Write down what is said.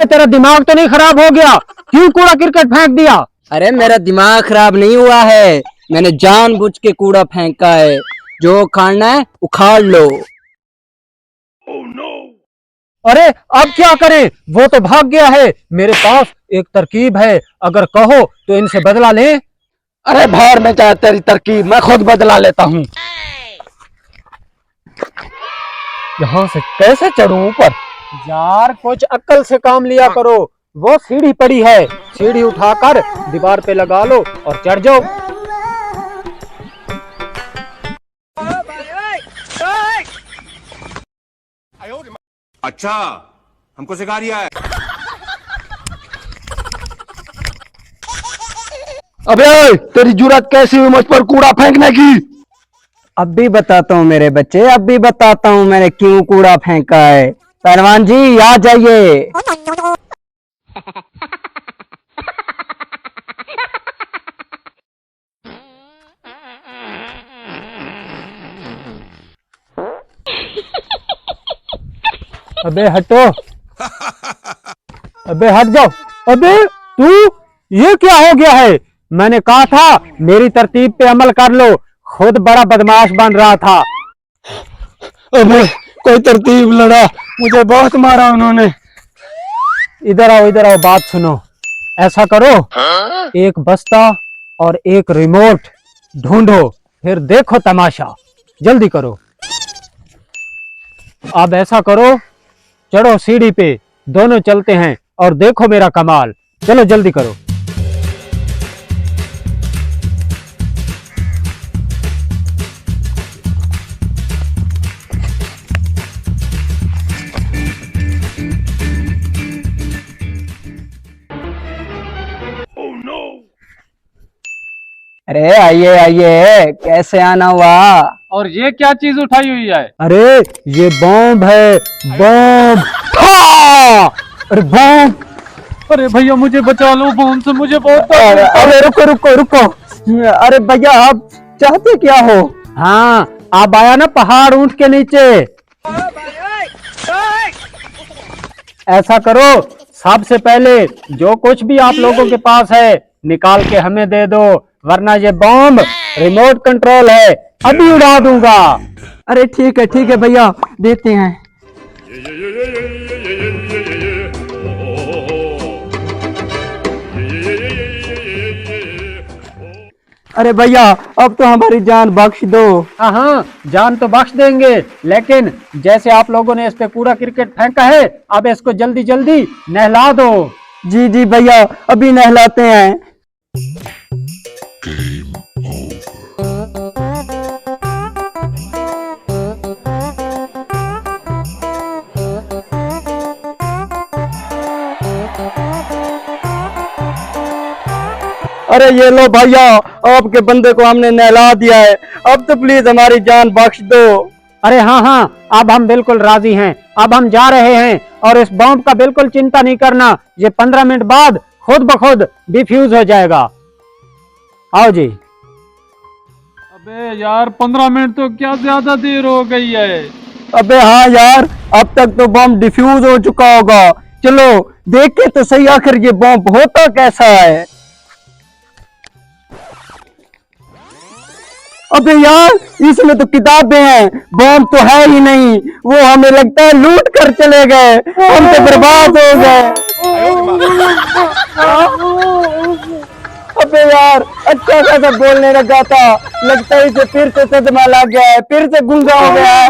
तेरा दिमाग तो नहीं खराब हो गया? क्यों कूड़ा क्रिकेट फेंक दिया? अरे मेरा दिमाग खराब नहीं हुआ है, मैंने जानबूझ के कूड़ा फेंका है। जो खाना है उखाड़ लो। अरे अब क्या करें? वो तो भाग गया है। मेरे पास एक तरकीब है, अगर कहो तो इनसे बदला लें। अरे भाड़ में जाए तेरी तरकीब, मैं खुद बदला लेता हूँ। यहाँ से कैसे चढ़ूं ऊपर? यार कुछ अक्ल से काम लिया करो। वो सीढ़ी पड़ी है, सीढ़ी उठाकर दीवार पे लगा लो और चढ़ जाओ। अच्छा, हमको सिखा रिया है। अबे तेरी जुर्रत कैसी हुई मुझ पर कूड़ा फेंकने की? अब भी बताता हूँ मेरे बच्चे, अब भी बताता हूँ मैंने क्यों कूड़ा फेंका है। पहलवान जी आ जाइए। अबे हटो, अबे हट जाओ। अबे तू, ये क्या हो गया है? मैंने कहा था मेरी तरतीब पे अमल कर लो, खुद बड़ा बदमाश बन रहा था। अबे कोई तरतीब लड़ा, मुझे बहुत मारा उन्होंने। इधर आओ, बात सुनो। ऐसा करो, एक बस्ता और एक रिमोट ढूंढो, फिर देखो तमाशा। जल्दी करो। अब ऐसा करो, चढ़ो सीढ़ी पे, दोनों चलते हैं और देखो मेरा कमाल। चलो जल्दी करो। अरे आइए आइए, कैसे आना हुआ? और ये क्या चीज उठाई हुई है? अरे ये बॉम्ब है, बॉम्ब। हाँ! अरे बॉम्ब। अरे भैया मुझे बचा लो, बॉम्ब से मुझे बहुत अरे रुको रुको रुको। अरे भैया आप चाहते क्या हो? हाँ, आप आया ना पहाड़ ऊंट के नीचे। ऐसा करो, सबसे पहले जो कुछ भी आप लोगों के पास है निकाल के हमें दे दो, वरना ये बॉम्ब रिमोट कंट्रोल है, अभी उड़ा दूंगा। अरे ठीक है भैया, देते हैं। अरे भैया अब तो हमारी जान बख्श दो। हाँ, जान तो बख्श देंगे, लेकिन जैसे आप लोगों ने इस पे कूड़ा क्रिकेट फेंका है, अब इसको जल्दी जल्दी नहला दो। जी भैया, अभी नहलाते हैं। अरे ये लो भैया, आपके बंदे को हमने नहला दिया है, अब तो प्लीज हमारी जान बख्श दो। अरे हाँ, अब हम बिल्कुल राजी हैं। अब हम जा रहे हैं और इस बॉम्ब का बिल्कुल चिंता नहीं करना, ये 15 मिनट बाद खुद ब खुद डिफ्यूज हो जाएगा। आओ जी। अबे यार 15 मिनट तो क्या ज्यादा देर हो गई है। अबे हाँ यार, अब तक तो बॉम्ब डिफ्यूज हो चुका होगा। चलो देखे तो सही आखिर ये बॉम्ब होता कैसा है। अबे यार इसमें तो किताबें हैं, बॉम्ब तो है ही नहीं। वो हमें लगता है लूट कर चले गए, हम तो बर्बाद हो गए। अबे यार अच्छा खासा बोलने लगा था, लगता है इसे फिर से सदमा लग गया है, फिर से गूंगा हो गया है।